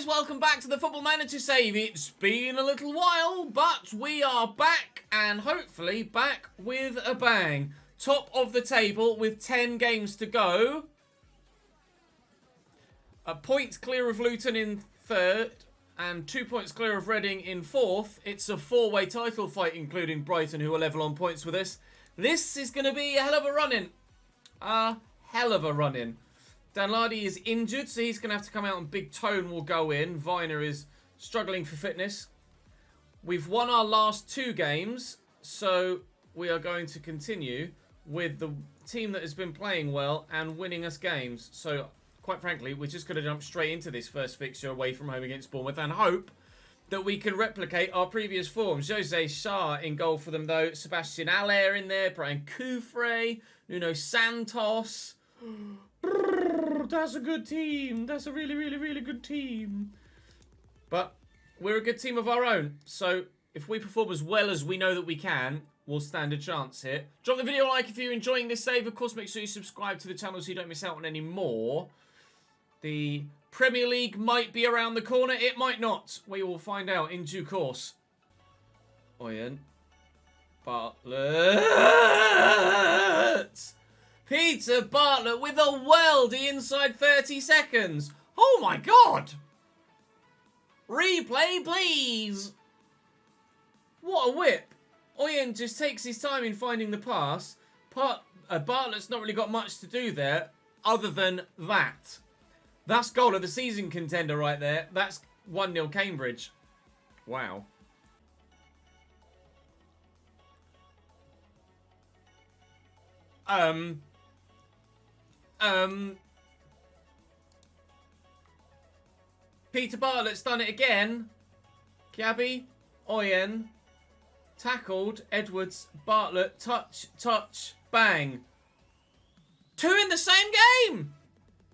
guys, welcome back to the Football Manager Save. It's been a little while, but we are back, and hopefully back with a bang. Top of the table with 10 games to go. A point clear of Luton in third, and 2 points clear of Reading in fourth. It's a four-way title fight, including Brighton, who are level on points with us. This is going to be a hell of a run-in. A hell of a run-in. Danladi is injured, so he's going to have to come out and Big Tone will go in. Viner is struggling for fitness. We've won our last 2 games, so we are going to continue with the team that has been playing well and winning us games. So, quite frankly, we're just going to jump straight into this first fixture away from home against Bournemouth and hope that we can replicate our previous forms. Jose Shah in goal for them, though. Sebastian Aller in there. Brian Coufre. Nuno Santos. That's a good team. That's a really, really, really good team. But we're a good team of our own. So if we perform as well as we know that we can, we'll stand a chance here. Drop the video a like if you're enjoying this save. Of course, make sure you subscribe to the channel so you don't miss out on any more. The Premier League might be around the corner. It might not. We will find out in due course. Oyen. Bartlett. Peter Bartlett with a weldy inside 30 seconds. Oh my God. Replay, please. What a whip. Oyen just takes his time in finding the pass. Bartlett's not really got much to do there other than that. That's goal of the season contender right there. That's 1-0 Cambridge. Wow. Peter Bartlett's done it again. Kiabi, Oyen, tackled, Edwards, Bartlett, touch, bang. 2 in the same game!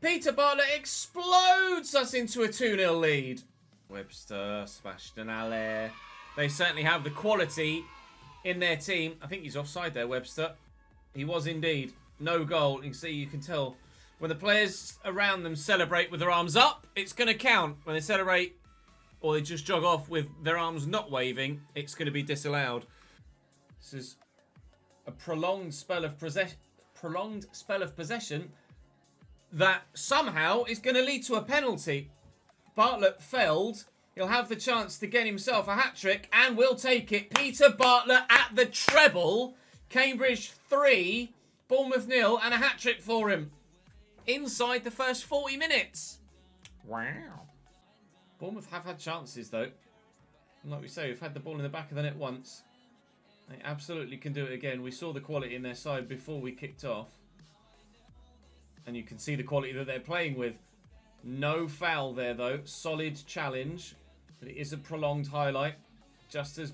Peter Bartlett explodes us into a 2-0 lead. Webster, Sebastian Aller. They certainly have the quality in their team. I think he's offside there, Webster. He was indeed. No goal. You can tell when the players around them celebrate with their arms up, it's going to count. When they celebrate or they just jog off with their arms not waving, it's going to be disallowed. This is a prolonged spell of possession that somehow is going to lead to a penalty. Bartlett felled. He'll have the chance to get himself a hat-trick and will take it. Peter Bartlett at the treble. Cambridge 3, Bournemouth 0, and a hat-trick for him. Inside the first 40 minutes. Wow. Bournemouth have had chances, though. And like we say, we've had the ball in the back of the net once. They absolutely can do it again. We saw the quality in their side before we kicked off. And you can see the quality that they're playing with. No foul there, though. Solid challenge. But it is a prolonged highlight. Just as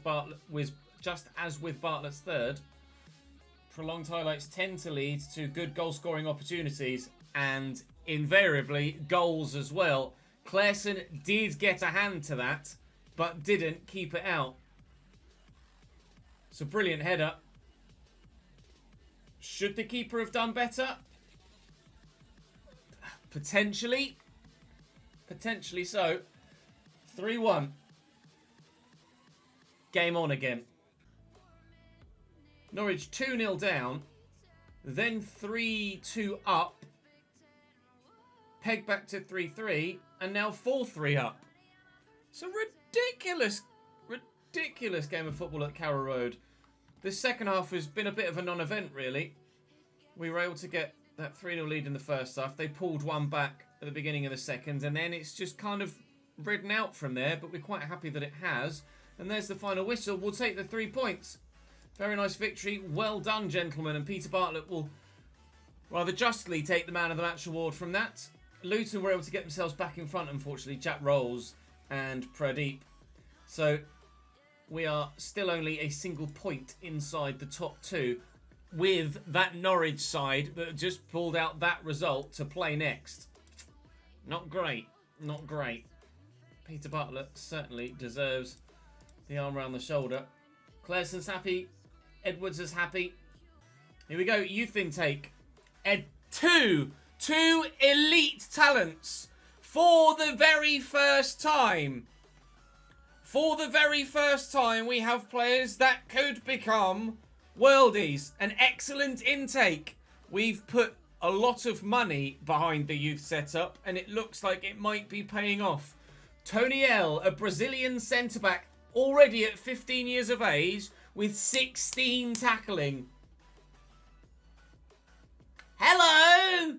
with Bartlett's third. Prolonged highlights tend to lead to good goal-scoring opportunities and invariably goals as well. Claesson did get a hand to that, but didn't keep it out. It's a brilliant header. Should the keeper have done better? Potentially. Potentially so. 3-1. Game on again. Norwich 2-0 down, then 3-2 up, pegged back to 3-3, and now 4-3 up. It's a ridiculous game of football at Carrow Road. This second half has been a bit of a non-event, really. We were able to get that 3-0 lead in the first half. They pulled one back at the beginning of the second, and then it's just kind of ridden out from there, but we're quite happy that it has. And there's the final whistle. We'll take the 3 points. Very nice victory. Well done, gentlemen. And Peter Bartlett will rather justly take the man of the match award from that. Luton were able to get themselves back in front, unfortunately. Jack Rolls and Pradeep. So we are still only a single point inside the top 2 with that Norwich side that just pulled out that result to play next. Not great. Not great. Peter Bartlett certainly deserves the arm around the shoulder. Claesson's happy. Edwards is happy. Here we go. Youth intake. Two elite talents For the very first time, we have players that could become worldies. An excellent intake. We've put a lot of money behind the youth setup, and it looks like it might be paying off. Tony L, a Brazilian centre-back, already at 15 years of age, with 16 tackling. Hello!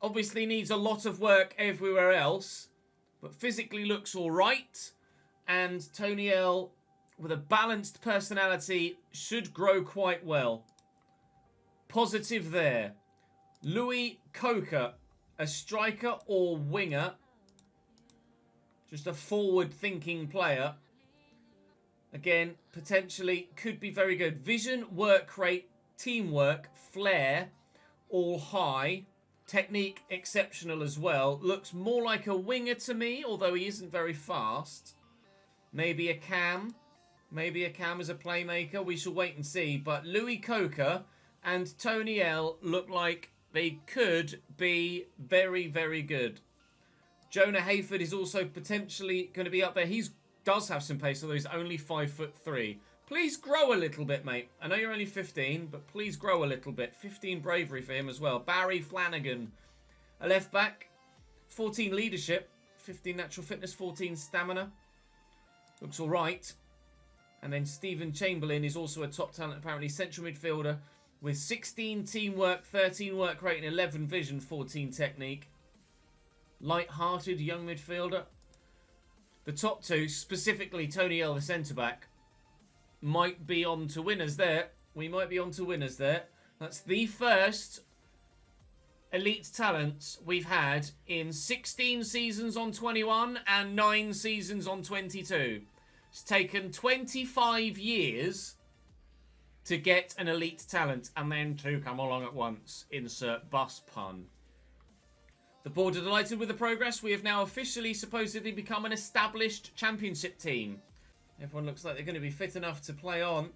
Obviously needs a lot of work everywhere else, but physically looks all right. And Tony L, with a balanced personality, should grow quite well. Positive there. Louis Coker, a striker or winger. Just a forward-thinking player. Again, potentially could be very good. Vision, work rate, teamwork, flair, all high. Technique, exceptional as well. Looks more like a winger to me, although he isn't very fast. Maybe a cam. Maybe a cam as a playmaker. We shall wait and see. But Louis Coker and Tony L look like they could be very, very good. Jonah Hayford is also potentially going to be up there. He does have some pace, although he's only 5'3". Please grow a little bit, mate. I know you're only 15, but please grow a little bit. 15 bravery for him as well. Barry Flanagan, a left back. 14 leadership. 15 natural fitness. 14 stamina. Looks all right. And then Stephen Chamberlain is also a top talent, apparently. Central midfielder with 16 teamwork, 13 work rate, and 11 vision, 14 technique. Light-hearted young midfielder. The top two, specifically Tony L, the centre-back, might be on to winners there. We might be on to winners there. That's the first elite talents we've had in 16 seasons on 21 and 9 seasons on 22. It's taken 25 years to get an elite talent and then two come along at once. Insert bus pun. The board are delighted with the progress. We have now officially supposedly become an established championship team. Everyone looks like they're going to be fit enough to play on.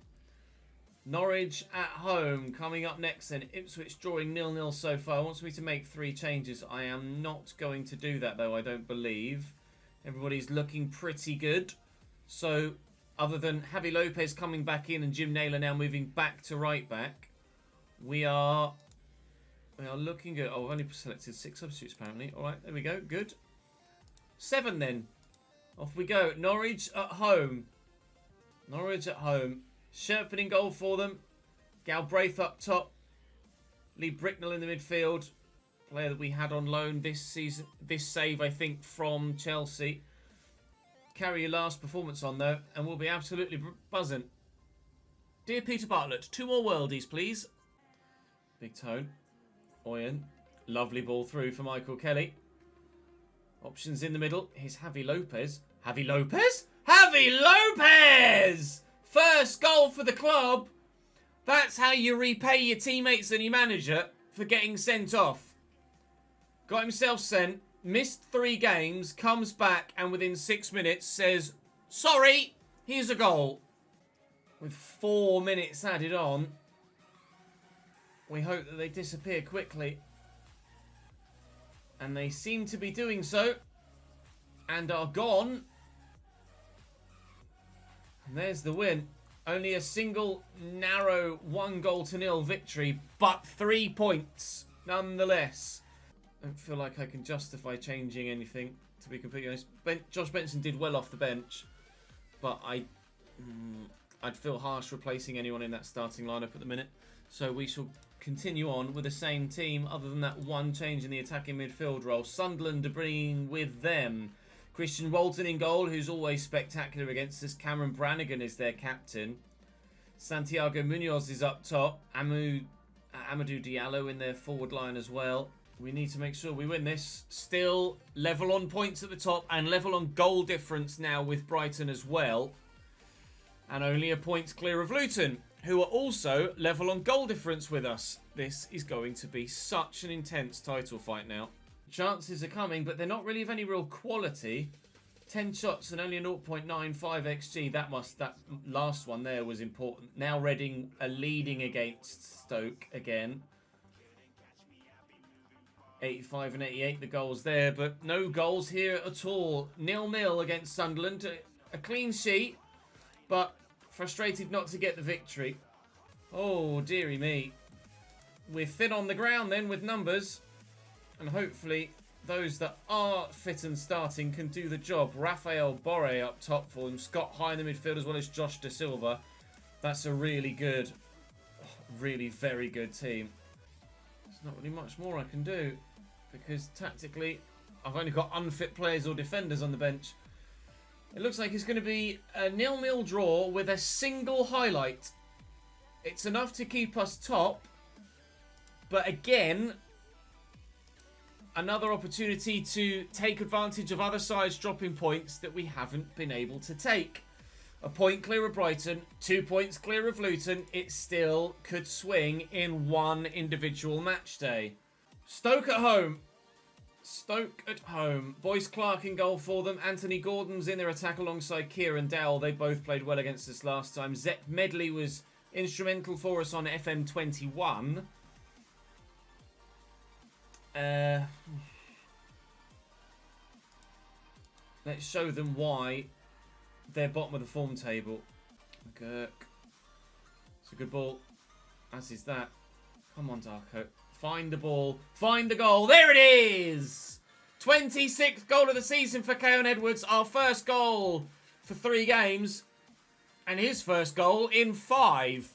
Norwich at home coming up next then. Ipswich drawing 0-0 so far. Wants me to make 3 changes. I am not going to do that though, I don't believe. Everybody's looking pretty good. So, other than Javi Lopez coming back in and Jim Naylor now moving back to right back, we are looking good. Oh, I've only selected 6 substitutes apparently. Alright, there we go. Good. 7 then. Off we go. Norwich at home. Norwich at home. Sherpin in goal for them. Galbraith up top. Lee Bricknell in the midfield. Player that we had on loan this season. This save, I think, from Chelsea. Carry your last performance on, though, and we'll be absolutely buzzing. Dear Peter Bartlett, 2 more worldies, please. Big Tone. Oyen. Lovely ball through for Michael Kelly. Options in the middle. Here's Javi Lopez. Javi Lopez? Javi Lopez! First goal for the club. That's how you repay your teammates and your manager for getting sent off. Got himself sent. Missed 3 games. Comes back and within 6 minutes says, sorry, here's a goal. With 4 minutes added on. We hope that they disappear quickly. And they seem to be doing so. And are gone. And there's the win. Only a single narrow 1-0 victory. But 3 points nonetheless. I don't feel like I can justify changing anything, to be completely honest. Josh Benson did well off the bench. But I'd feel harsh replacing anyone in that starting lineup at the minute. So we shall continue on with the same team, other than that one change in the attacking midfield role. Sunderland are bringing with them Christian Walton in goal, who's always spectacular against us. Cameron Brannigan is their captain. Santiago Munoz is up top. Amadou Diallo in their forward line as well. We need to make sure we win this. Still level on points at the top and level on goal difference now with Brighton as well. And only a point clear of Luton, who are also level on goal difference with us. This is going to be such an intense title fight now. Chances are coming, but they're not really of any real quality. 10 shots and only a 0.95 XG. That last one there was important. Now Reading are leading against Stoke again. 85 and 88, the goals there, but no goals here at all. 0-0 against Sunderland. A clean sheet, but frustrated not to get the victory. Oh, dearie me. We're thin on the ground then with numbers, and hopefully those that are fit and starting can do the job. Rafael Borre up top for him. Scott high in the midfield as well as Josh Da Silva. That's a really good, really very good team. There's not really much more I can do because tactically I've only got unfit players or defenders on the bench. It looks like it's going to be a 0-0 draw with a single highlight. It's enough to keep us top, but again, another opportunity to take advantage of other sides dropping points that we haven't been able to take. A point clear of Brighton, 2 points clear of Luton. It still could swing in one individual match day. Stoke at home. Stoke at home. Boyce Clark in goal for them. Anthony Gordon's in their attack alongside Kieran Dowell. They both played well against us last time. Zep Medley was instrumental for us on FM21. Let's show them why they're bottom of the form table. Girk. It's a good ball. As is that. Come on, Darko. Find the ball. Find the goal. There it is! 26th goal of the season for Keon Edwards. Our first goal for 3 games. And his first goal in 5.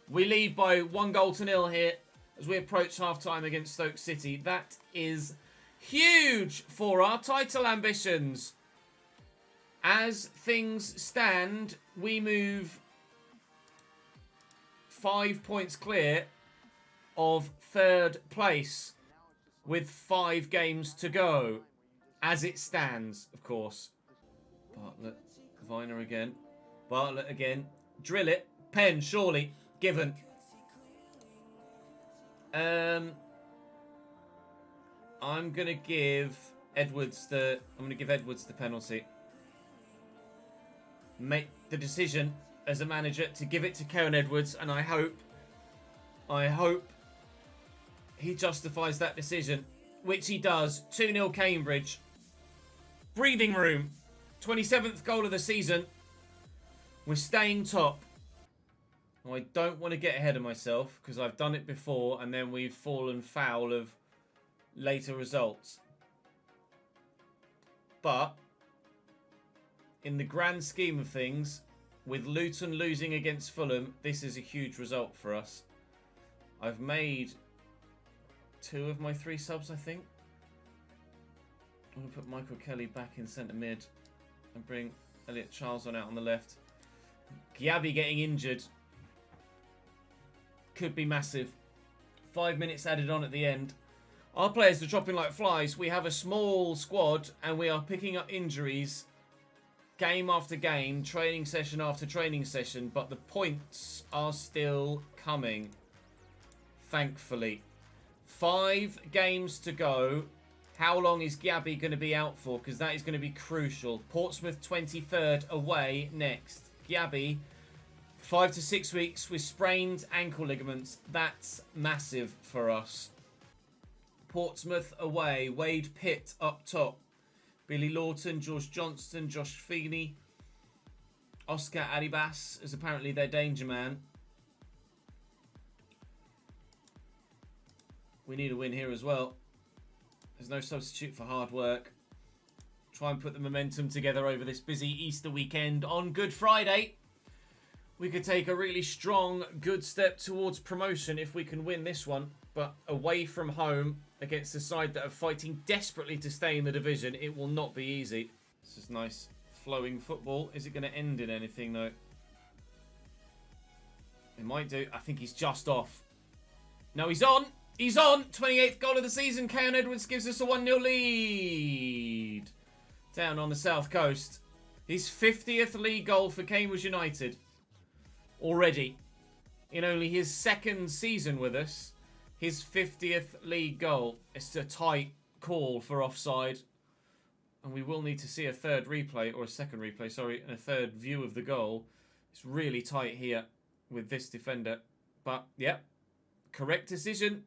We lead by 1-0 here as we approach half-time against Stoke City. That is huge for our title ambitions. As things stand, we move 5 points clear of 3rd place with 5 games to go. As it stands, of course. Bartlett, Viner again. Bartlett again. Drill it. Pen, surely. Given. I'm gonna give Edwards the penalty. Make the decision as a manager to give it to Keon Edwards, and I hope he justifies that decision, which he does. 2-0 Cambridge. Breathing room. 27th goal of the season. We're staying top. I don't want to get ahead of myself because I've done it before and then we've fallen foul of later results. But in the grand scheme of things, with Luton losing against Fulham, this is a huge result for us. I've made 2 of my 3 subs, I think. I'm going to put Michael Kelly back in centre mid and bring Elliot Charles on out on the left. Gyabi getting injured could be massive. 5 minutes added on at the end. Our players are dropping like flies. We have a small squad and we are picking up injuries game after game, training session after training session, but the points are still coming, thankfully. 5 games to go. How long is Gyabi going to be out for? Because that is going to be crucial. Portsmouth 23rd away next. Gyabi, 5 to 6 weeks with sprained ankle ligaments. That's massive for us. Portsmouth away. Wade Pitt up top. Billy Lawton, George Johnston, Josh Feeney. Oscar Arribas is apparently their danger man. We need a win here as well. There's no substitute for hard work. Try and put the momentum together over this busy Easter weekend. On Good Friday, we could take a really strong, good step towards promotion if we can win this one. But away from home, against a side that are fighting desperately to stay in the division, it will not be easy. This is nice flowing football. Is it going to end in anything though? It might do. I think he's just off. No, he's on. He's on. 28th goal of the season. Keon Edwards gives us a 1-0 lead. Down on the south coast. His 50th league goal for Cambridge United. Already. In only his 2nd season with us. His 50th league goal. It's a tight call for offside. And we will need to see a 3rd replay, or a 2nd replay, sorry, and a 3rd view of the goal. It's really tight here with this defender. But, yep, correct decision.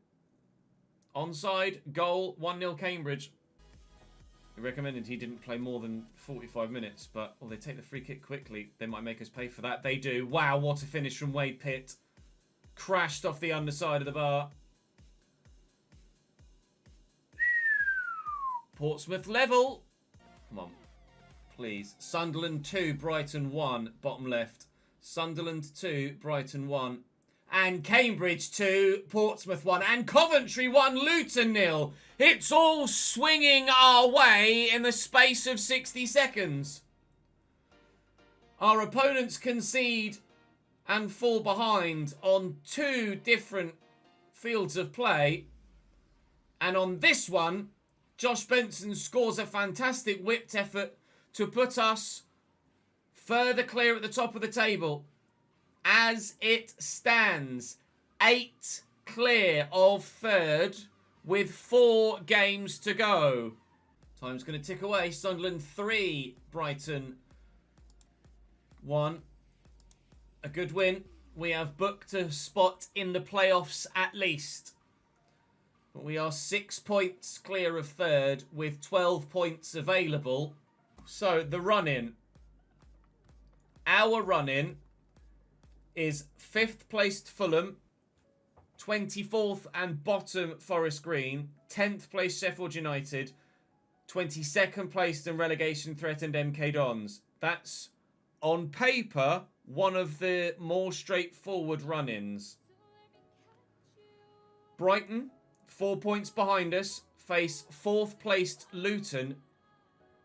Onside, goal, 1-0 Cambridge. We recommended he didn't play more than 45 minutes, but they take the free kick quickly. They might make us pay for that. They do. Wow, what a finish from Wade Pitt. Crashed off the underside of the bar. Portsmouth level. Come on. Please. Sunderland 2, Brighton 1. Bottom left. Sunderland 2, Brighton 1. And Cambridge 2, Portsmouth 1. And Coventry 1, Luton 0. It's all swinging our way in the space of 60 seconds. Our opponents concede and fall behind on 2 different fields of play. And on this one, Josh Benson scores a fantastic whipped effort to put us further clear at the top of the table. As it stands, 8 clear of third with 4 games to go. Time's going to tick away. Sunderland 3, Brighton 1. A good win. We have booked a spot in the playoffs at least. But we are 6 points clear of third with 12 points available. So the run-in. Our run-in is 5th placed Fulham, 24th and bottom Forest Green, 10th placed Sheffield United, 22nd placed and relegation threatened MK Dons. That's, on paper, one of the more straightforward run-ins. Brighton, 4 points behind us, face 4th placed Luton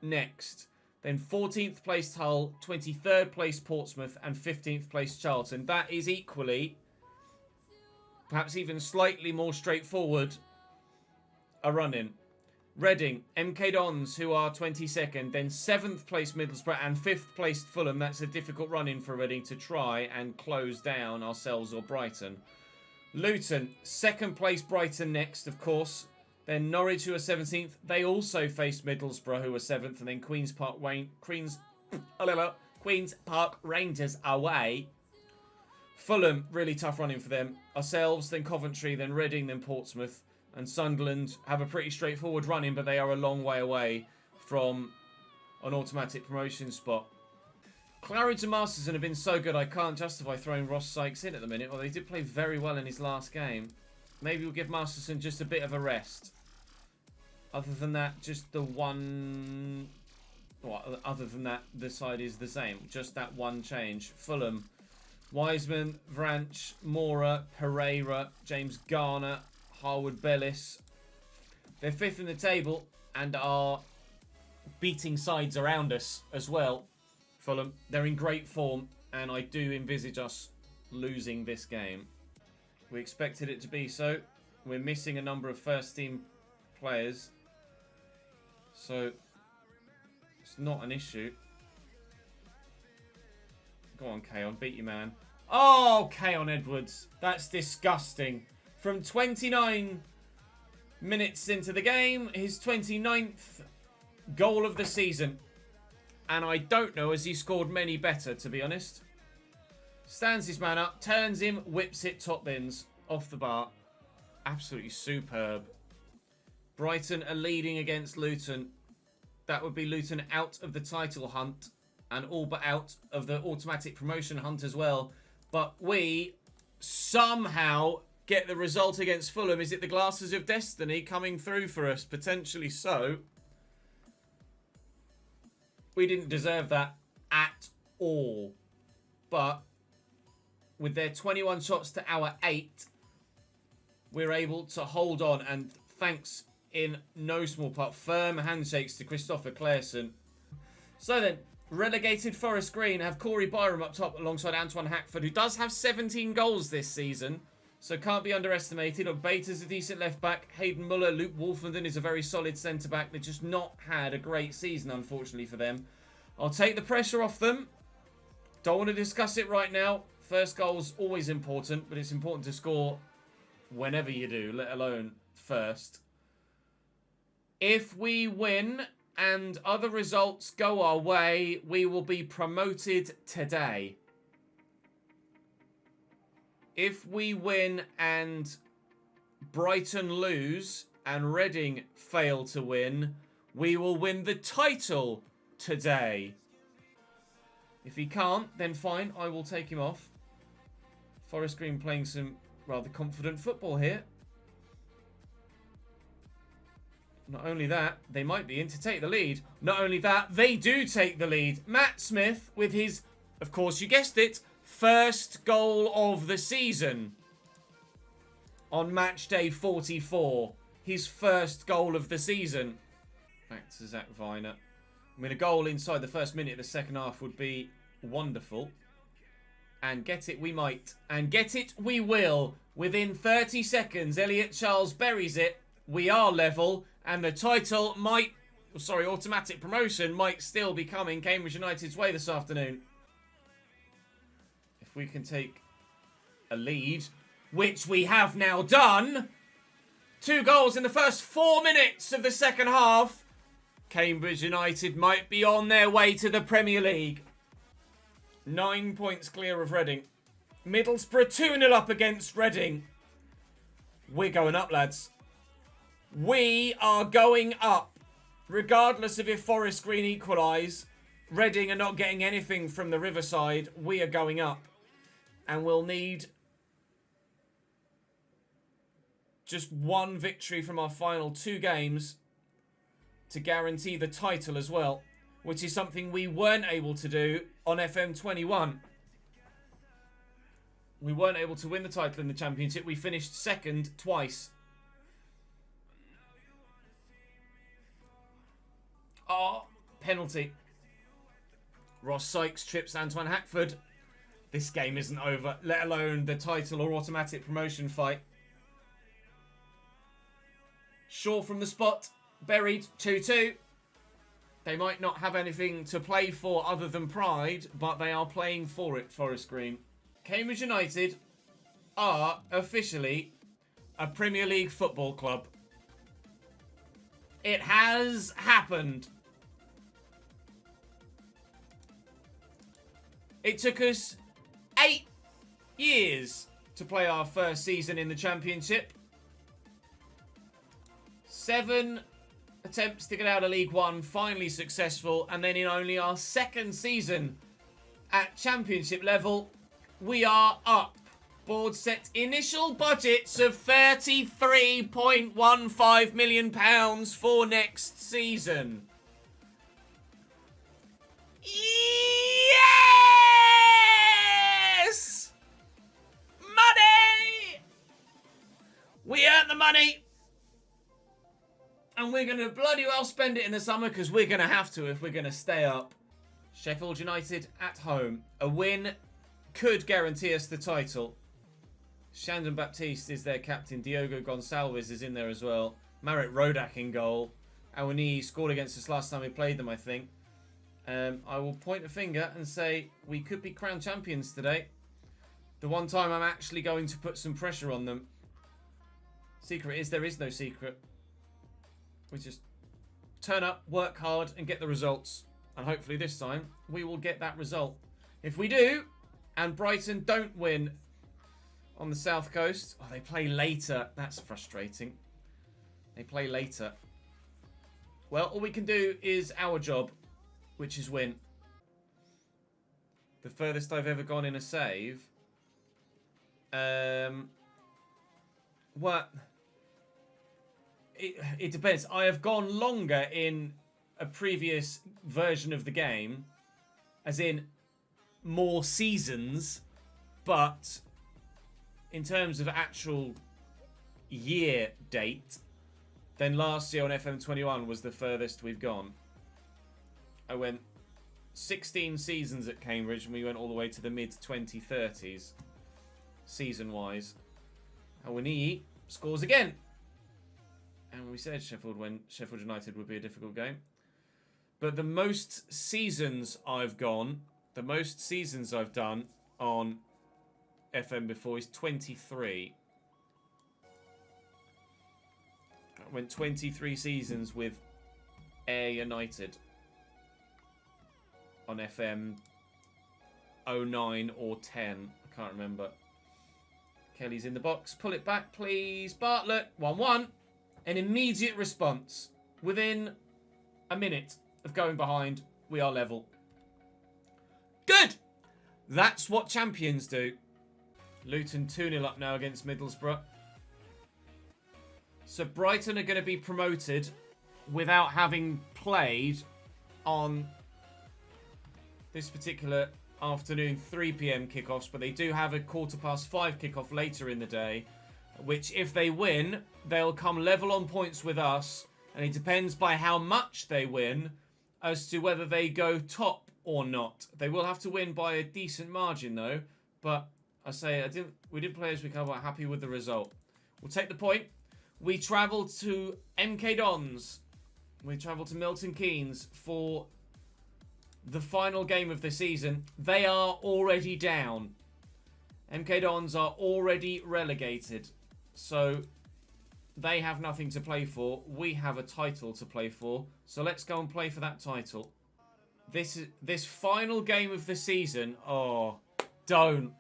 next. Then 14th placed Hull, 23rd placed Portsmouth, and 15th placed Charlton. That is equally, perhaps even slightly more straightforward, a run-in. Reading, MK Dons, who are 22nd, then 7th placed Middlesbrough, and 5th placed Fulham. That's a difficult run-in for Reading to try and close down ourselves or Brighton. Luton, 2nd placed Brighton next, of course. Then Norwich, who are 17th. They also faced Middlesbrough, who are 7th. And then Queen's Park Rangers away. Fulham, really tough running for them. Ourselves, then Coventry, then Reading, then Portsmouth. And Sunderland have a pretty straightforward run-in, but they are a long way away from an automatic promotion spot. Claridge and Masterson have been so good, I can't justify throwing Ross Sykes in at the minute. Well, they did play very well in his last game. Maybe we'll give Masterson just a bit of a rest. Other than that, just the one... Well, other than that, the side is the same. Just that one change. Fulham, Wiseman, Vranch, Mora, Pereira, James Garner, Harwood Bellis. They're 5th in the table and are beating sides around us as well. Fulham, they're in great form, and I do envisage us losing this game. We expected it to be so. We're missing a number of first-team players, so it's not an issue. Go on, Keon, beat your man. Oh, Keon Edwards. That's disgusting. From 29 minutes into the game, his 29th goal of the season. And I don't know, has he scored many better, to be honest. Stands his man up, turns him, whips it top bins off the bar. Absolutely superb. Brighton are leading against Luton. That would be Luton out of the title hunt and all but out of the automatic promotion hunt as well. But we somehow get the result against Fulham. Is it the glasses of destiny coming through for us? Potentially so. We didn't deserve that at all. But with their 21 shots to our 8, we're able to hold on. And thanks in no small part, firm handshakes to Christopher Claesson. So then, relegated Forest Green have Corey Byram up top alongside Antoine Hackford, who does have 17 goals this season. So can't be underestimated. Bater's a decent left-back. Hayden Muller, Luke Wolfenden is a very solid centre-back. They've just not had a great season, unfortunately, for them. I'll take the pressure off them. Don't want to discuss it right now. First goal's always important, but it's important to score whenever you do, let alone first. If we win and other results go our way, we will be promoted today. If we win and Brighton lose, and Reading fail to win, we will win the title today. If he can't, then fine, I will take him off. Forest Green playing some rather confident football here. Not only that, they might be in to take the lead. Not only that, they do take the lead. Matt Smith with his, of course you guessed it, first goal of the season. On match day 44. His first goal of the season. Back to Zach Viner. I mean, a goal inside the first minute of the second half would be wonderful. And get it we might. And get it we will. Within 30 seconds, Elliot Charles buries it. We are level. And the title might... Sorry, automatic promotion might still be coming Cambridge United's way this afternoon. If we can take a lead, which we have now done. 2 goals in the first 4 minutes of the second half. Cambridge United might be on their way to the Premier League. 9 points clear of Reading. Middlesbrough 2-0 up against Reading. We're going up, lads. We are going up. Regardless of if Forest Green equalise, Reading are not getting anything from the Riverside. We are going up. And we'll need just 1 victory from our final 2 games to guarantee the title as well, which is something we weren't able to do on FM21. We weren't able to win the title in the Championship. We finished second twice. Oh, penalty. Ross Sykes trips Antoine Hackford. This game isn't over, let alone the title or automatic promotion fight. Shaw from the spot. Buried. 2-2. They might not have anything to play for other than pride, but they are playing for it, Forest Green. Cambridge United are officially a Premier League football club. It has happened. It took us 8 years to play our first season in the Championship. 7 attempts to get out of League One, finally successful. And then in only our second season at Championship level, we are up. Board set initial budgets of £33.15 million for next season. Yes! Money! We earn the money. And we're going to bloody well spend it in the summer because we're going to have to if we're going to stay up. Sheffield United at home. A win could guarantee us the title. Shandon Baptiste is their captain. Diogo Gonçalves is in there as well. Marit Rodak in goal. Awani scored against us last time we played them, I think. I will point a finger and say we could be crowned champions today. The one time I'm actually going to put some pressure on them. Secret is there is no secret. We just turn up, work hard, and get the results. And hopefully this time, we will get that result. If we do, and Brighton don't win on the South Coast... Oh, they play later. That's frustrating. They play later. Well, all we can do is our job, which is win. The furthest I've ever gone in a save... What... It depends. I have gone longer in a previous version of the game, as in more seasons, but in terms of actual year date, then last year on FM21 was the furthest we've gone. I went 16 seasons at Cambridge and we went all the way to the mid-2030s, season-wise. Awani scores again. And we said Sheffield United would be a difficult game. But the most seasons I've gone, the most seasons I've done on FM before is 23. I went 23 seasons with Ayr United on FM 09 or 10. I can't remember. Kelly's in the box. Pull it back, please. Bartlett, 1-1. an immediate response. Within a minute of going behind, we are level. Good! That's what champions do. Luton 2-0 up now against Middlesbrough. So Brighton are going to be promoted without having played on this particular afternoon 3 p.m. kickoffs, but they do have a 5:15 kickoff later in the day, which if they win, they'll come level on points with us, and it depends by how much they win as to whether they go top or not. They will have to win by a decent margin though, but I say we didn't play as we kind of happy with the result. We'll take the point. We travel to MK Dons. We travel to Milton Keynes for the final game of the season. They are already down. MK Dons are already relegated. So they have nothing to play for. We have a title to play for. So let's go and play for that title. This final game of the season. Oh, don't.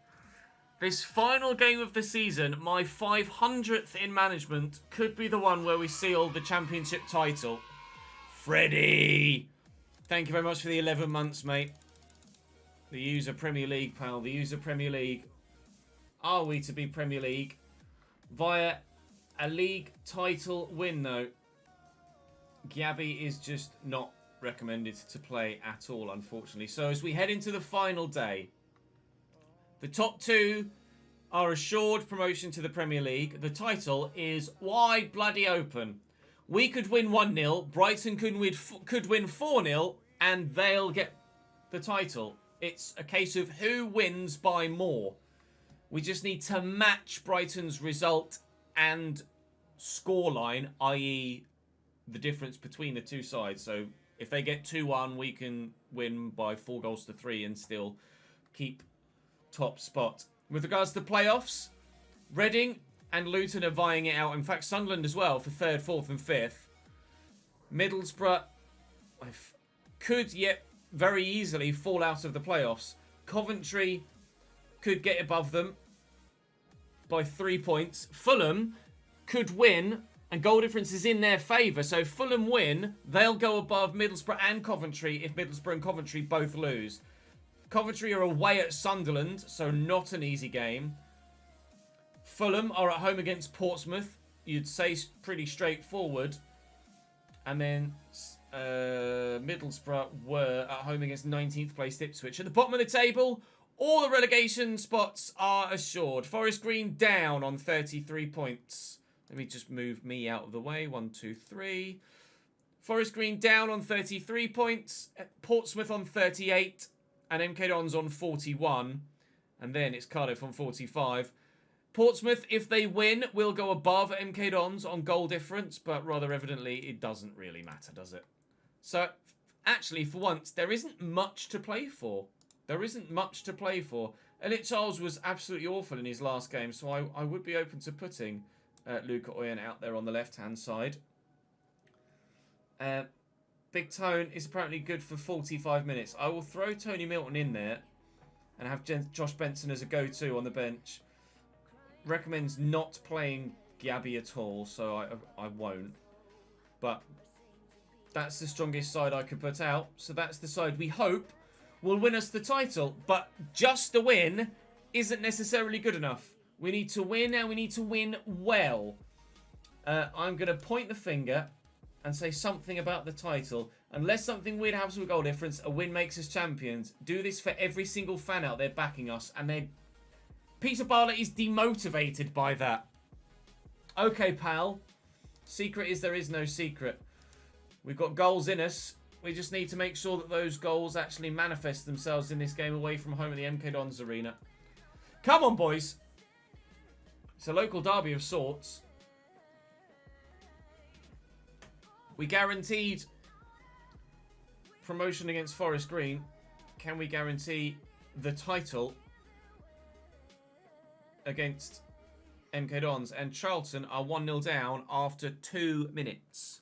This final game of the season, my 500th in management, could be the one where we seal the championship title. Freddie! Thank you very much for the 11 months, mate. The user Premier League, pal. The user Premier League. Are we to be Premier League? Via a league title win, though. Gabby is just not recommended to play at all, unfortunately. So as we head into the final day, the top two are assured promotion to the Premier League. The title is wide bloody open. We could win 1-0. Brighton could win 4-0, and they'll get the title. It's a case of who wins by more. We just need to match Brighton's result and scoreline, i.e. the difference between the two sides. So if they get 2-1, we can win by 4-3 and still keep top spot. With regards to the playoffs, Reading and Luton are vying it out. In fact, Sunderland as well for 3rd, 4th and 5th. Middlesbrough could yet very easily fall out of the playoffs. Coventry could get above them by 3 points. Fulham could win, and goal difference is in their favour. So if Fulham win, they'll go above Middlesbrough and Coventry if Middlesbrough and Coventry both lose. Coventry are away at Sunderland, so not an easy game. Fulham are at home against Portsmouth. You'd say pretty straightforward. And then Middlesbrough were at home against 19th place Ipswich. At the bottom of the table, all the relegation spots are assured. Forest Green down on 33 points. Let me just move me out of the way. 1, 2, 3. Forest Green down on 33 points. Portsmouth on 38. And MK Dons on 41. And then it's Cardiff on 45. Portsmouth, if they win, will go above MK Dons on goal difference. But rather evidently, it doesn't really matter, does it? So, actually, for once, there isn't much to play for. There isn't much to play for. Elliot Charles was absolutely awful in his last game. So I would be open to putting Luca Oyen out there on the left-hand side. Big Tone is apparently good for 45 minutes. I will throw Tony Milton in there and have Josh Benson as a go-to on the bench. Recommends not playing Gabby at all, so I won't. But that's the strongest side I could put out. So that's the side we hope will win us the title. But just a win isn't necessarily good enough. We need to win, and we need to win well. I'm going to point the finger and say something about the title. Unless something weird happens with goal difference, a win makes us champions. Do this for every single fan out there backing us. And Peter Barlett is demotivated by that. Okay, pal. Secret is there is no secret. We've got goals in us. We just need to make sure that those goals actually manifest themselves in this game away from home at the MK Dons Arena. Come on, boys. It's a local derby of sorts. We guaranteed promotion against Forest Green. Can we guarantee the title against MK Dons? And Charlton are 1-0 down after 2 minutes.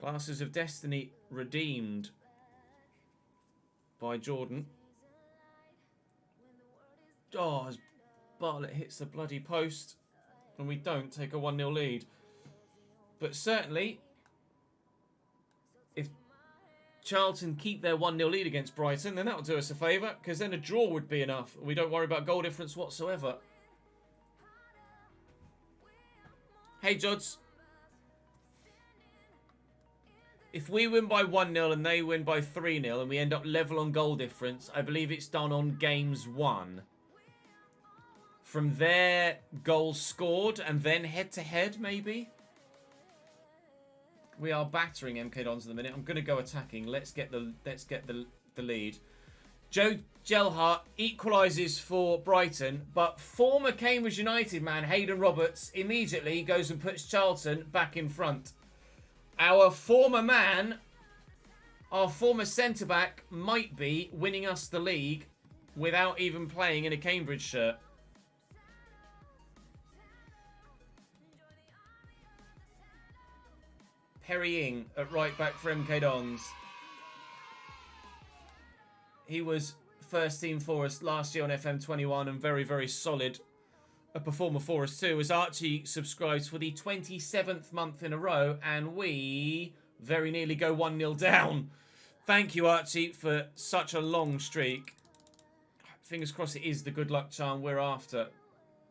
Glasses of Destiny redeemed by Jordan. Oh, as Bartlett hits the bloody post and we don't take a 1-0 lead. But certainly, if Charlton keep their 1-0 lead against Brighton, then that'll do us a favour, because then a draw would be enough. We don't worry about goal difference whatsoever. Hey, Jods. If we win by 1-0 and they win by 3-0 and we end up level on goal difference, I believe it's done on games 1. From there, goals scored and then head-to-head, maybe? We are battering MK Dons in the minute. I'm going to go attacking. Let's get the lead. Joe Gelhart equalises for Brighton, but former Cambridge United man Hayden Roberts immediately goes and puts Charlton back in front. Our former man, our former centre-back, might be winning us the league without even playing in a Cambridge shirt. Perry Ing at right back for MK Dons. He was first team for us last year on FM21 and very, very solid. A performer for us too, as Archie subscribes for the 27th month in a row, and we very nearly go 1-0 down. Thank you, Archie, for such a long streak. Fingers crossed it is the good luck charm we're after.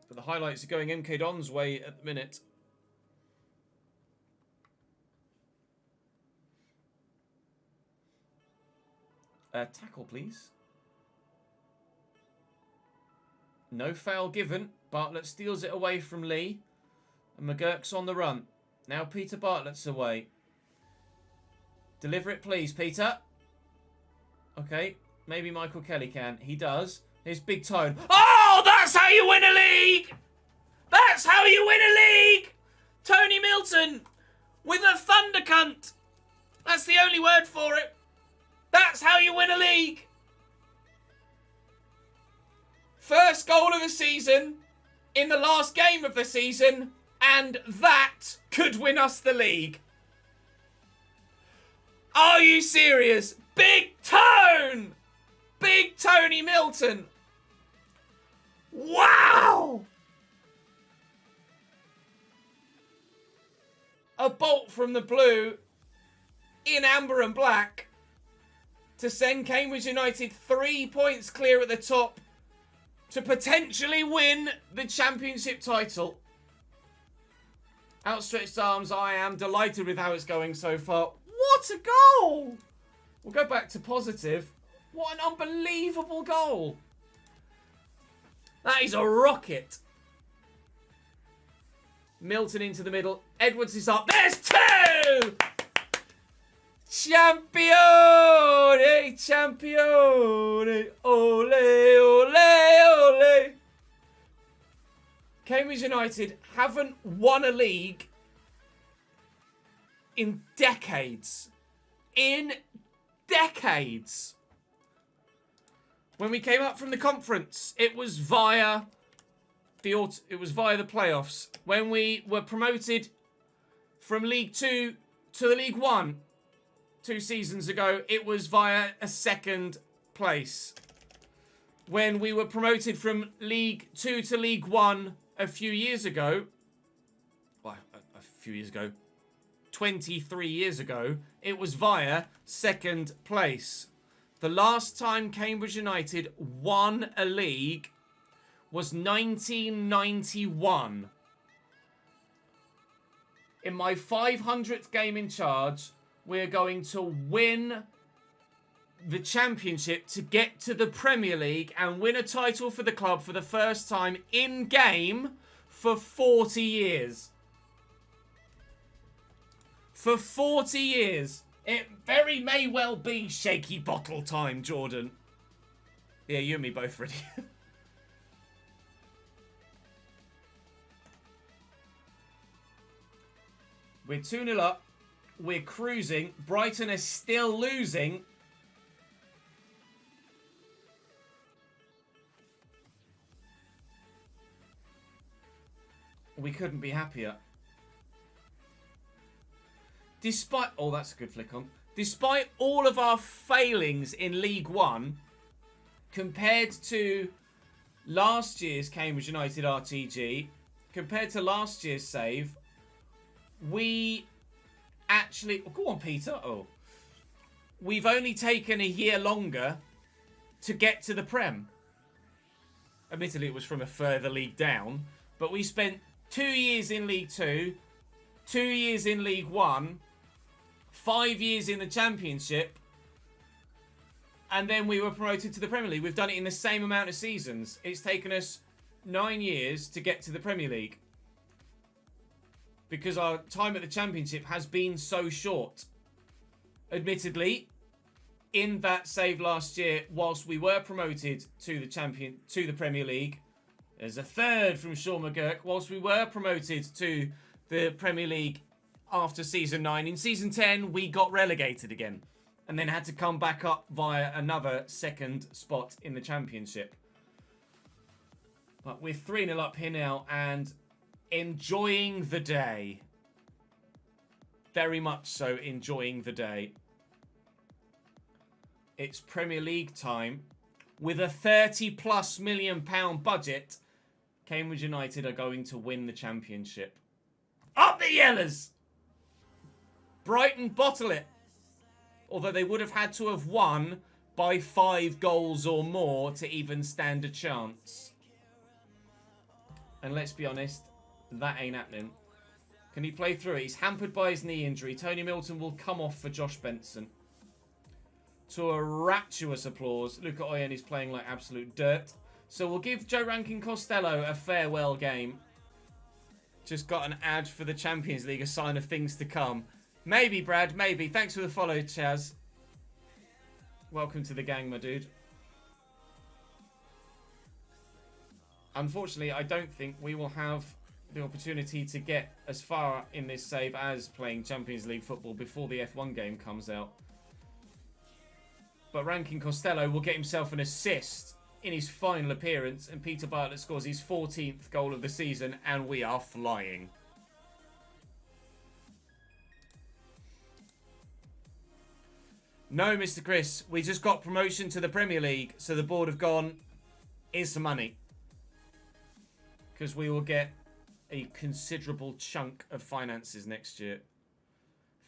But the highlights are going MK Don's way at the minute. Tackle, please. No foul given. Bartlett steals it away from Lee. And McGurk's on the run. Now Peter Bartlett's away. Deliver it, please, Peter. Okay. Maybe Michael Kelly can. He does. Here's Big Tone. Oh, that's how you win a league! That's how you win a league! Tony Milton with a thunder cunt. That's the only word for it. That's how you win a league. First goal of the season in the last game of the season, and that could win us the league. Are you serious? Big Tone! Big Tony Milton. Wow! A bolt from the blue in amber and black to send Cambridge United 3 points clear at the top to potentially win the championship title. Outstretched arms, I am delighted with how it's going so far. What a goal! We'll go back to positive. What an unbelievable goal. That is a rocket. Milton into the middle. Edwards is up. There's two! Champione! Champione! Ole, ole, ole! Cambridge United haven't won a league in decades. In decades. When we came up from the conference, it was via the playoffs. When we were promoted from League 2 to the League 1 2 seasons ago, it was via a second place. When we were promoted from League 2 to League 1 a few years ago, well, a few years ago, 23 years ago, it was via second place. The last time Cambridge United won a league was 1991. In my 500th game in charge, we're going to win the championship to get to the Premier League and win a title for the club for the first time in game for 40 years. For 40 years. It very may well be shaky bottle time, Jordan. Yeah, you and me both ready. We're 2-0 up. We're cruising. Brighton is still losing. We couldn't be happier. Despite... Oh, that's a good flick on. Despite all of our failings in League One, compared to last year's Cambridge United RTG, compared to last year's save, we actually... Oh, go on, Peter. Oh. We've only taken a year longer to get to the Prem. Admittedly, it was from a further league down. But we spent 2 years in League 2, 2 years in League 1, 5 years in the Championship, and then we were promoted to the Premier League. We've done it in the same amount of seasons. It's taken us 9 years to get to the Premier League. Because our time at the Championship has been so short. Admittedly, in that save last year, whilst we were promoted to the Premier League, there's a third from Sean McGurk. Whilst we were promoted to the Premier League after Season 9, in Season 10, we got relegated again. And then had to come back up via another second spot in the Championship. But we're 3-0 up here now and enjoying the day. Very much so enjoying the day. It's Premier League time. With a £30+ million budget, Cambridge United are going to win the Championship. Up the Yellers! Brighton bottle it. Although they would have had to have won by 5 goals or more to even stand a chance. And let's be honest, that ain't happening. Can he play through it? He's hampered by his knee injury. Tony Milton will come off for Josh Benson. To a rapturous applause. Luca Oyen is playing like absolute dirt. So we'll give Joe Rankin Costello a farewell game. Just got an ad for the Champions League, a sign of things to come. Maybe, Brad, maybe. Thanks for the follow, Chaz. Welcome to the gang, my dude. Unfortunately, I don't think we will have the opportunity to get as far in this save as playing Champions League football before the F1 game comes out. But Rankin Costello will get himself an assist in his final appearance, and Peter Bartlett scores his 14th goal of the season, and we are flying. No, Mr. Chris, we just got promotion to the Premier League, so the board have gone, here's some money. Because we will get a considerable chunk of finances next year.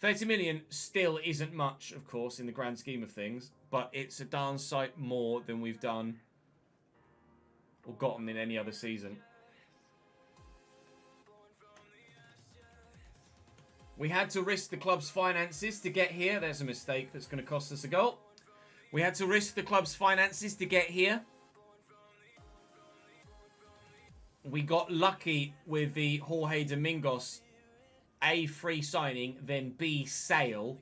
30 million still isn't much, of course, in the grand scheme of things, but it's a darn sight more than we've done or gotten in any other season. We had to risk the club's finances to get here. There's a mistake that's going to cost us a goal. We had to risk the club's finances to get here. We got lucky with the Jorge Domingos A, free signing, then B, sale,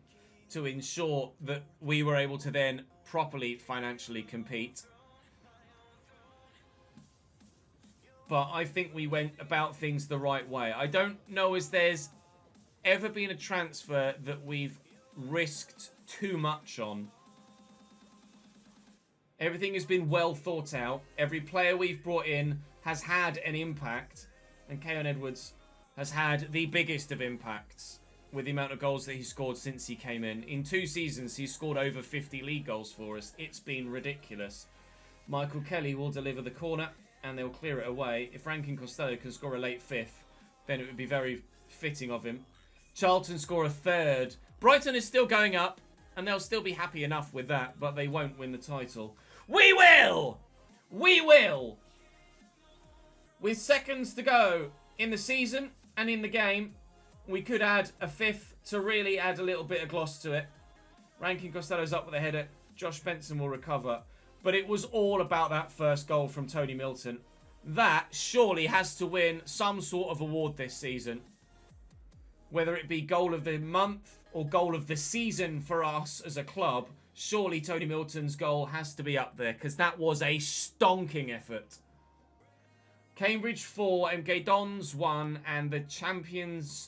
to ensure that we were able to then properly financially compete. But I think we went about things the right way. I don't know if there's ever been a transfer that we've risked too much on. Everything has been well thought out. Every player we've brought in has had an impact. And Keon Edwards has had the biggest of impacts with the amount of goals that he scored since he came in. In 2 seasons, he's scored over 50 league goals for us. It's been ridiculous. Michael Kelly will deliver the corner, and they'll clear it away. If Rankin Costello can score a late 5th, then it would be very fitting of him. Charlton score a 3rd. Brighton is still going up, and they'll still be happy enough with that, but they won't win the title. We will! We will! With seconds to go in the season and in the game, we could add a 5th to really add a little bit of gloss to it. Rankin Costello's up with a header. Josh Benson will recover. But it was all about that first goal from Tony Milton. That surely has to win some sort of award this season. Whether it be goal of the month or goal of the season for us as a club, surely Tony Milton's goal has to be up there, because that was a stonking effort. Cambridge 4, MK Dons 1, and the Championship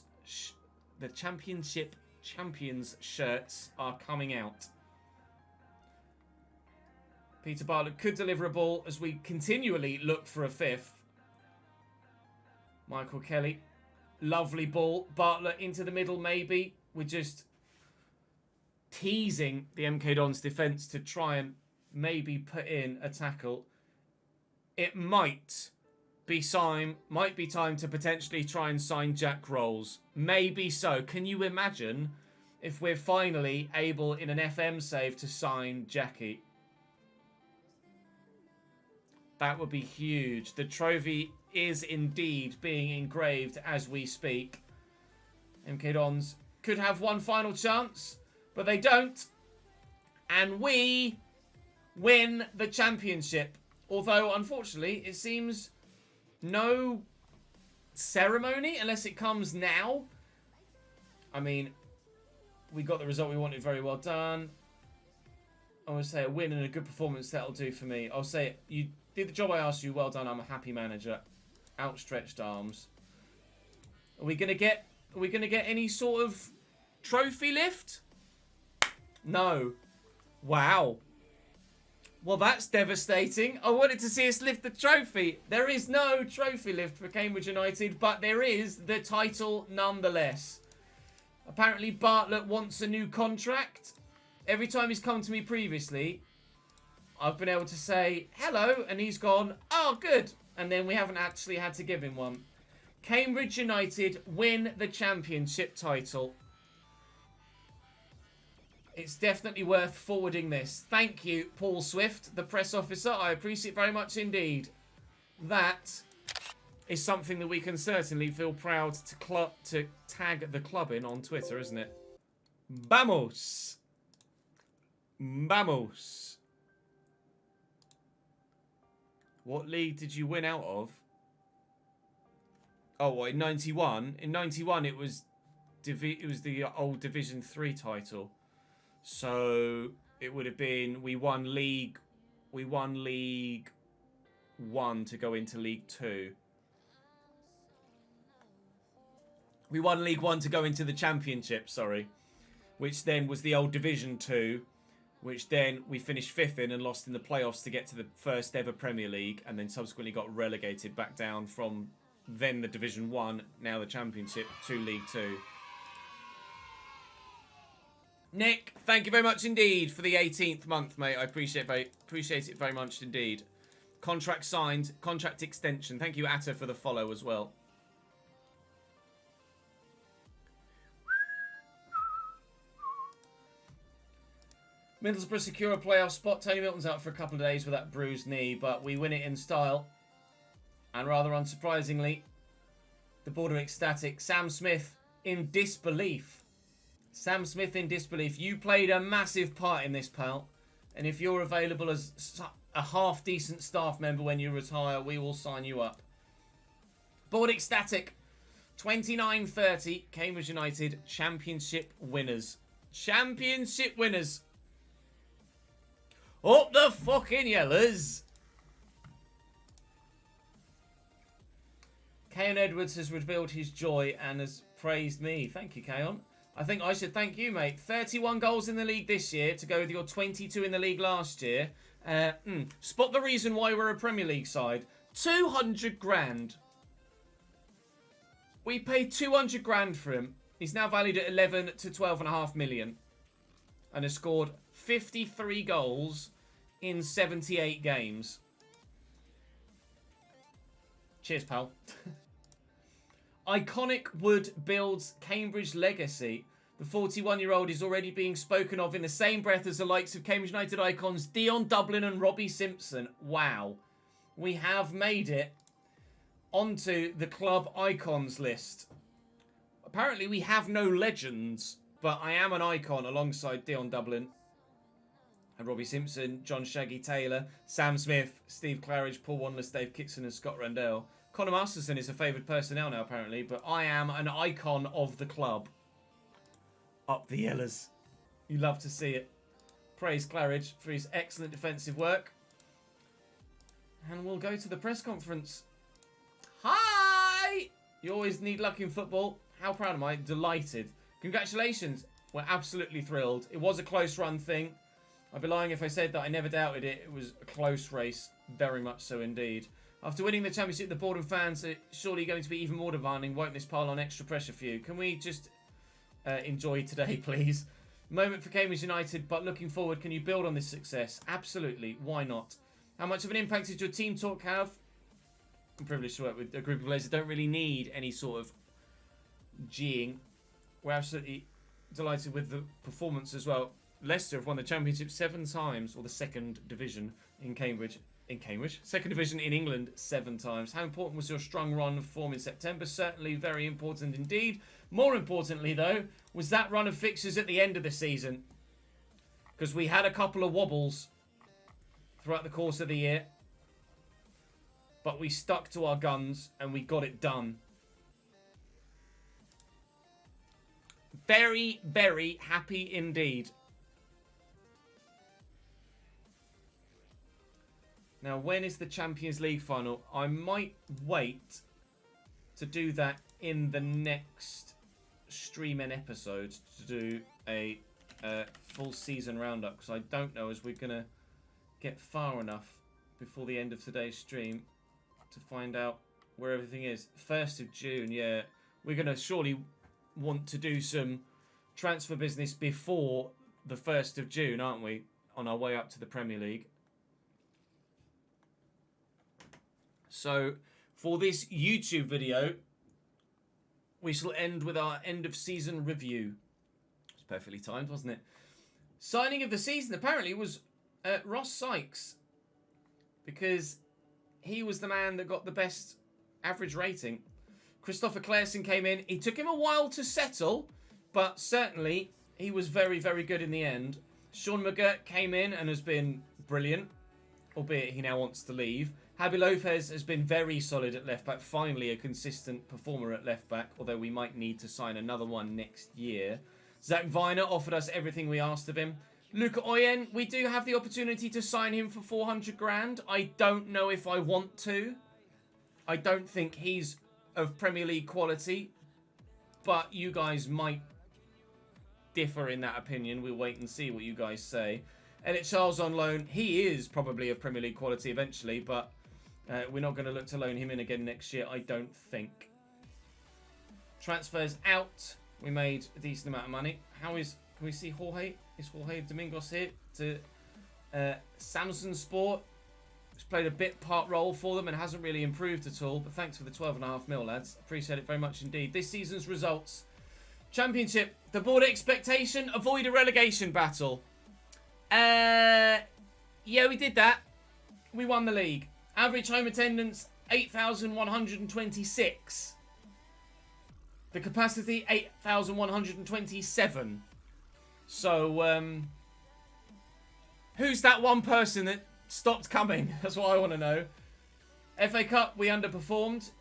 Champions shirts are coming out. Peter Bartlett could deliver a ball as we continually look for a 5th. Michael Kelly, lovely ball. Bartlett into the middle maybe. We're just teasing the MK Dons defence to try and maybe put in a tackle. It might might be time to potentially try and sign Jack Rolls. Maybe so. Can you imagine if we're finally able in an FM save to sign Jackie? That would be huge. The trophy is indeed being engraved as we speak. MK Dons could have one final chance, but they don't. And we win the championship. Although, unfortunately, it seems no ceremony unless it comes now. I mean, we got the result we wanted. Very well done. I would say a win and a good performance. That'll do for me. I'll say you did the job I asked you. Well done. I'm a happy manager. Outstretched arms. Are we gonna get any sort of trophy lift? No. Wow. Well, that's devastating. I wanted to see us lift the trophy. There is no trophy lift for Cambridge United, but there is the title nonetheless. Apparently, Bartlett wants a new contract. Every time he's come to me previously, I've been able to say, hello, and he's gone, oh, good. And then we haven't actually had to give him one. Cambridge United win the championship title. It's definitely worth forwarding this. Thank you, Paul Swift, the press officer. I appreciate it very much indeed. That is something that we can certainly feel proud to tag the club in on Twitter, isn't it? Vamos. Vamos. What league did you win out of? Oh, what, in 91? In 91, it was the old Division 3 title. So it would have been we won League 1 to go into League 2. We won League 1 to go into the Championship, sorry. Which then was the old Division 2, which then we finished 5th in and lost in the playoffs to get to the first ever Premier League, and then subsequently got relegated back down from then the Division 1, now the Championship, to League 2. Nick, thank you very much indeed for the 18th month, mate. I appreciate it very much indeed. Contract signed, contract extension. Thank you, Atta, for the follow as well. Middlesbrough secure a playoff spot. Tony Milton's out for a couple of days with that bruised knee, but we win it in style. And rather unsurprisingly, the border ecstatic Sam Smith in disbelief. Sam Smith in disbelief. You played a massive part in this, pal. And if you're available as a half-decent staff member when you retire, we will sign you up. Board ecstatic. 29-30. Cambridge United championship winners. Championship winners. Up the fucking yellers. Keon Edwards has revealed his joy and has praised me. Thank you, Keon. I think I should thank you, mate. 31 goals in the league this year to go with your 22 in the league last year. Spot the reason why we're a Premier League side. 200 grand. We paid 200 grand for him. He's now valued at 11 to 12.5 million. And has scored 53 goals in 78 games. Cheers, pal. Iconic Wood builds Cambridge legacy. The 41-year-old is already being spoken of in the same breath as the likes of Cambridge United icons Dion Dublin and Robbie Simpson. Wow. We have made it onto the club icons list. Apparently we have no legends, but I am an icon alongside Dion Dublin and Robbie Simpson, John Shaggy Taylor, Sam Smith, Steve Claridge, Paul Wanless, Dave Kitson and Scott Randell. Conor Masterson is a favoured personnel now, apparently, but I am an icon of the club. Up the yellers. You love to see it. Praise Claridge for his excellent defensive work. And we'll go to the press conference. Hi! You always need luck in football. How proud am I? Delighted. Congratulations. We're absolutely thrilled. It was a close run thing. I'd be lying if I said that I never doubted it. It was a close race. Very much so indeed. After winning the championship, the board and fans are surely going to be even more demanding. Won't this pile on extra pressure for you? Can we just enjoy today, please? Moment for Cambridge United, but looking forward, can you build on this success? Absolutely. Why not? How much of an impact did your team talk have? I'm privileged to work with a group of players that don't really need any sort of G'ing. We're absolutely delighted with the performance as well. Leicester have won the Championship 7 times, or the second division in Cambridge. Second division in England 7 times. How important was your strong run of form in September? Certainly very important indeed. More importantly, though, was that run of fixtures at the end of the season. Because we had a couple of wobbles throughout the course of the year. But we stuck to our guns and we got it done. Very, very happy indeed. Now, when is the Champions League final? I might wait to do that in the next stream and episode to do a full season roundup, because I don't know as we're going to get far enough before the end of today's stream to find out where everything is. 1st of June, yeah. We're going to surely want to do some transfer business before the 1st of June, aren't we? On our way up to the Premier League. So, for this YouTube video, we shall end with our end of season review. It was perfectly timed, wasn't it? Signing of the season apparently was Ross Sykes, because he was the man that got the best average rating. Christopher Claesson came in. He took him a while to settle, but certainly he was very, very good in the end. Sean McGurk came in and has been brilliant, albeit he now wants to leave. Javi Lopez has been very solid at left-back. Finally, a consistent performer at left-back, although we might need to sign another one next year. Zach Viner offered us everything we asked of him. Luca Oyen, we do have the opportunity to sign him for 400 grand. I don't know if I want to. I don't think he's of Premier League quality, but you guys might differ in that opinion. We'll wait and see what you guys say. Elliot Charles on loan. He is probably of Premier League quality eventually, but we're not going to look to loan him in again next year, I don't think. Transfers out. We made a decent amount of money. Can we see Jorge? Is Jorge Domingos here? To Samsung Sport. He's played a bit part role for them and hasn't really improved at all. But thanks for the 12.5 mil, lads. Appreciate it very much indeed. This season's results. Championship. The board expectation. Avoid a relegation battle. Yeah, we did that. We won the league. Average home attendance, 8,126. The capacity, 8,127. So, who's that one person that stopped coming? That's what I want to know. FA Cup, we underperformed.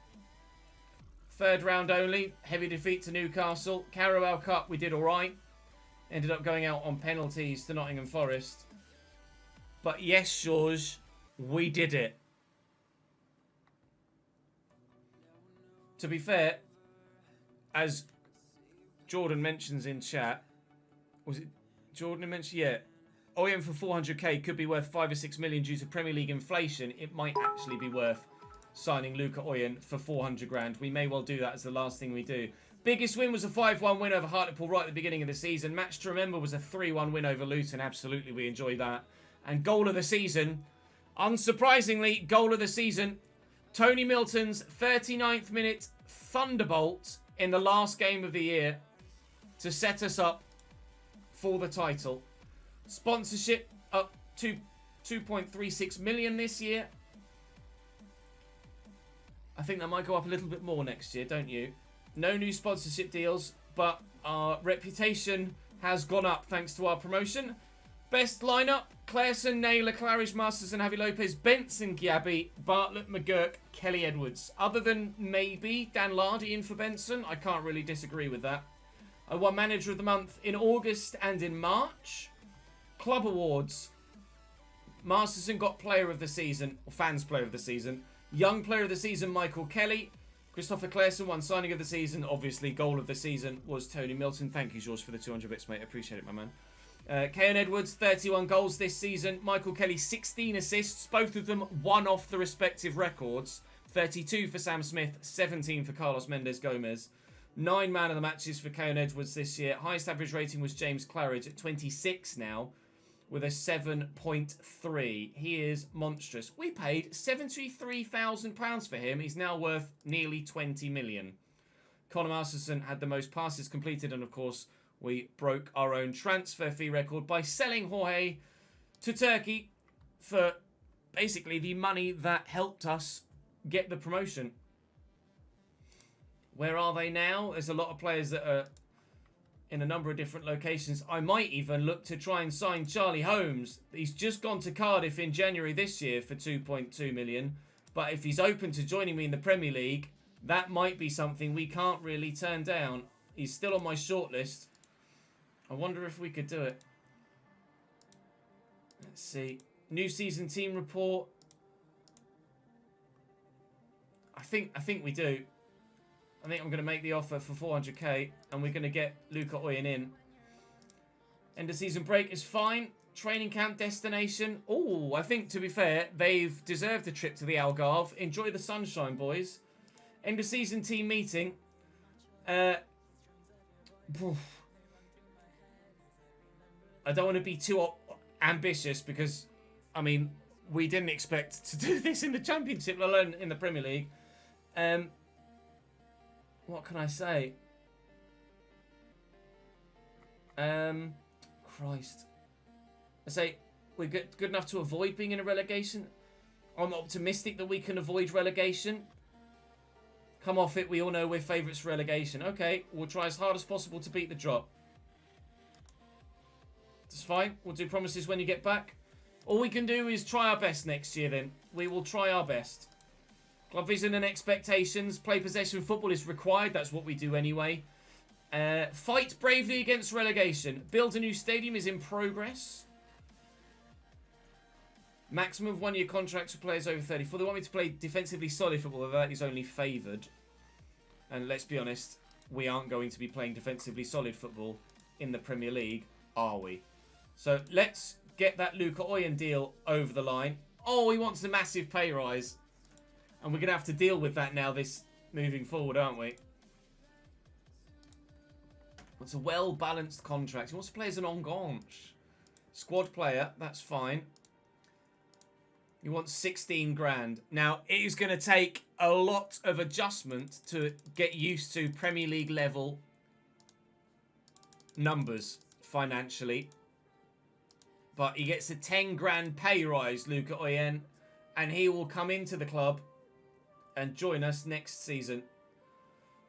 3rd round only. Heavy defeat to Newcastle. Carabao Cup, we did all right. Ended up going out on penalties to Nottingham Forest. But yes, George, we did it. To be fair, as Jordan mentions in chat, was it Jordan who mentioned? Yeah. OEM for 400k could be worth 5 or 6 million due to Premier League inflation. It might actually be worth signing Luca Oyen for 400 grand. We may well do that as the last thing we do. Biggest win was a 5-1 win over Hartlepool right at the beginning of the season. Match to remember was a 3-1 win over Luton. Absolutely, we enjoy that. And goal of the season, unsurprisingly, goal of the season, Tony Milton's 39th minute thunderbolt in the last game of the year to set us up for the title. Sponsorship up to 2.36 million this year. I think that might go up a little bit more next year, don't you? No new sponsorship deals, but our reputation has gone up thanks to our promotion. Best lineup: Claesson, Naylor, Claridge, Masters and Javi Lopez, Benson, Gabby, Bartlett, McGurk, Kelly Edwards. Other than maybe Dan Lardy in for Benson, I can't really disagree with that. I won Manager of the Month in August and in March. Club Awards. Masterson got Player of the Season, or Fans Player of the Season. Young Player of the Season, Michael Kelly. Christopher Claesson won Signing of the Season. Obviously, Goal of the Season was Tony Milton. Thank you, George, for the 200 bits, mate. I appreciate it, my man. Keon Edwards, 31 goals this season. Michael Kelly, 16 assists. Both of them one off the respective records. 32 for Sam Smith, 17 for Carlos Mendes Gomez. 9 man of the matches for Keon Edwards this year. Highest average rating was James Claridge at 26 now. with a 7.3. He is monstrous. We paid £73,000 for him. He's now worth nearly 20 million. Conor Masterson had the most passes completed, and of course, we broke our own transfer fee record by selling Jorge to Turkey for basically the money that helped us get the promotion. Where are they now? There's a lot of players that are in a number of different locations. I might even look to try and sign Charlie Holmes. He's just gone to Cardiff in January this year for 2.2 million. But if he's open to joining me in the Premier League, that might be something we can't really turn down. He's still on my shortlist. I wonder if we could do it. Let's see. New season team report. I think we do. I think I'm going to make the offer for 400k, and we're going to get Luca Oyen in. End of season break is fine. Training camp destination. Oh, I think, to be fair, they've deserved a trip to the Algarve. Enjoy the sunshine, boys. End of season team meeting. I don't want to be too ambitious because, I mean, we didn't expect to do this in the Championship, let alone in the Premier League. What can I say? Christ. I say we're good enough to avoid being in a relegation. I'm optimistic that we can avoid relegation. Come off it, we all know we're favourites for relegation. Okay, we'll try as hard as possible to beat the drop. It's fine. We'll do promises when you get back. All we can do is try our best next year then. We will try our best. Club vision and expectations. Play possession football is required. That's what we do anyway. Fight bravely against relegation. Build a new stadium is in progress. Maximum one-year contracts for players over 34. They want me to play defensively solid football, although that is only favoured. And let's be honest, we aren't going to be playing defensively solid football in the Premier League, are we? So let's get that Luca Oyen deal over the line. Oh, he wants a massive pay rise. And we're going to have to deal with that now, this moving forward, aren't we? It's a well-balanced contract. He wants to play as an Enganche. Squad player, that's fine. He wants 16 grand. Now, it is going to take a lot of adjustment to get used to Premier League level numbers financially. But he gets a 10 grand pay rise, Luca Oyen, and he will come into the club and join us next season.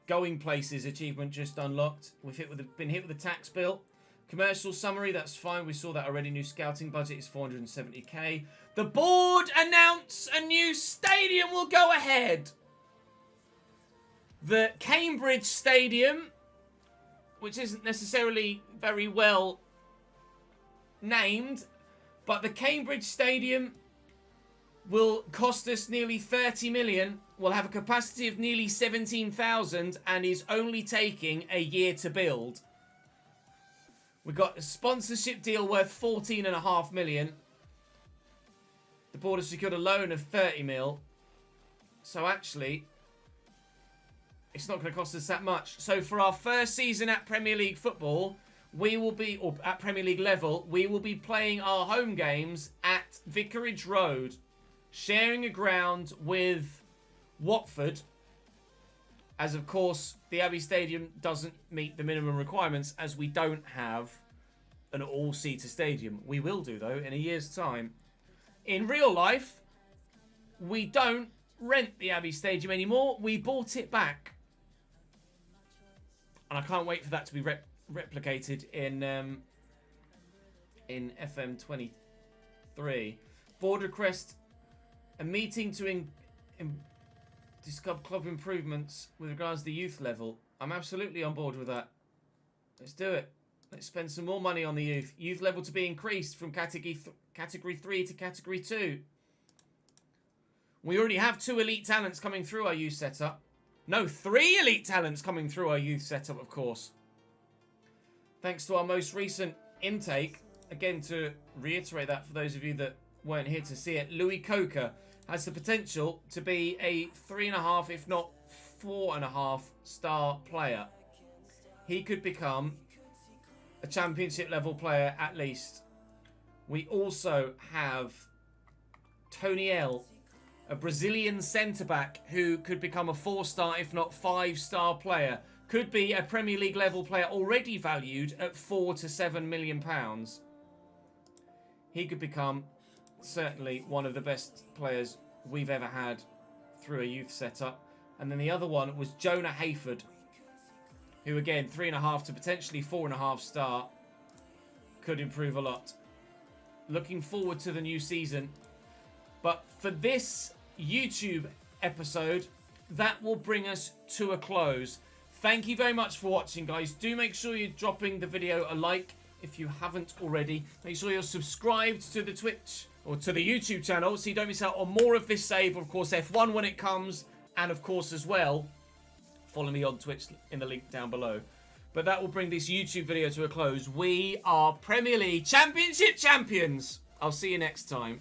Going places achievement just unlocked. We've been hit with a tax bill. Commercial summary, that's fine. We saw that already. New scouting budget is 470k. The board announce a new stadium will go ahead. The Cambridge Stadium, which isn't necessarily very well named, but the Cambridge Stadium will cost us nearly 30 million. Will have a capacity of nearly 17,000 and is only taking a year to build. We've got a sponsorship deal worth 14.5 million. The board has secured a loan of 30 mil. So actually, it's not going to cost us that much. So for our first season at Premier League football, we will be, or at Premier League level, we will be playing our home games at Vicarage Road, sharing a ground with Watford, as of course the Abbey Stadium doesn't meet the minimum requirements, as we don't have an all-seater stadium. We will do, though, in a year's time. In real life, we don't rent the Abbey Stadium anymore. We bought it back. And I can't wait for that to be replicated in FM23. Board request a meeting to discuss club improvements with regards to the youth level. I'm absolutely on board with that. Let's do it. Let's spend some more money on the youth. Youth level to be increased from category 3 to category 2. We already have 2 elite talents coming through our youth setup. No, 3 elite talents coming through our youth setup, of course. Thanks to our most recent intake. Again, to reiterate that for those of you that weren't here to see it, Louis Coker has the potential to be a 3.5, if not 4.5 star player. He could become a championship level player at least. We also have Tony L, a Brazilian centre-back who could become a 4-star, if not 5-star player. Could be a Premier League level player already valued at £4 to £7 million. He could become certainly one of the best players we've ever had through a youth setup. And then the other one was Jonah Hayford, who again, 3.5 to potentially 4.5 star, could improve a lot. Looking forward to the new season. But for this YouTube episode, that will bring us to a close. Thank you very much for watching, guys. Do make sure you're dropping the video a like if you haven't already. Make sure you're subscribed to the Twitch or to the YouTube channel so you don't miss out on more of this save. Of course, F1 when it comes. And of course, as well, follow me on Twitch in the link down below. But that will bring this YouTube video to a close. We are Premier League Championship champions. I'll see you next time.